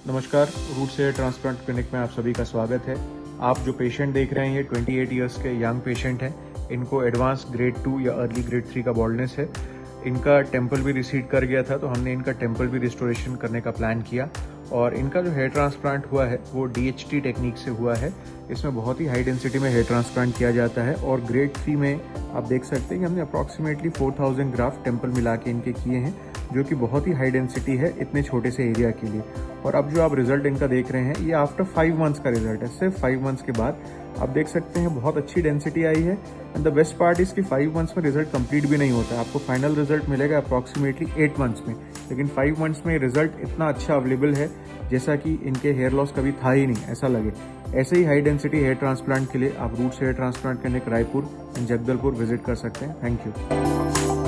नमस्कार, roots hair transplant clinic में आप सभी का स्वागत है। आप जो पेशेंट देख रहे हैं ये 28 इयर्स के यंग पेशेंट हैं। इनको एडवांस ग्रेड 2 या अर्ली ग्रेड 3 का बॉल्डनेस है। इनका टेम्पल भी रिसीड कर गया था, तो हमने इनका टेम्पल भी रिस्टोरेशन करने का प्लान किया। और इनका जो हेयर ट्रांसप्लांट हुआ है वो DHT टेक्निक से हुआ है। इसमें बहुत ही हाई डेंसिटी में हेयर ट्रांसप्लांट किया जाता है और ग्रेड 3 में आप देख सकते हैं कि हमने अप्रॉक्सीमेटली 4000 ग्राफ्ट टेम्पल मिला के इनके किए हैं, जो कि बहुत ही हाई डेंसिटी है इतने छोटे से एरिया के लिए। और अब जो आप रिजल्ट इनका देख रहे हैं ये आफ्टर 5 मंथ्स का रिजल्ट है। सिर्फ 5 मंथ्स के बाद आप देख सकते हैं बहुत अच्छी डेंसिटी आई है। And the best part is कि 5 मंथ्स में रिजल्ट कंप्लीट भी नहीं होता है। आपको फाइनल रिजल्ट मिलेगा अप्रॉक्सीमेटली 8 मंथ्स में, लेकिन 5 मंथ्स में रिजल्ट इतना अच्छा अवेलेबल है जैसा कि इनके हेयर लॉस कभी था ही नहीं, ऐसा लगे। ऐसे ही हाई डेंसिटी हेयर ट्रांसप्लांट के लिए आप roots hair transplant clinic Raipur and Jagdalpur visit कर सकते हैं। Thank you.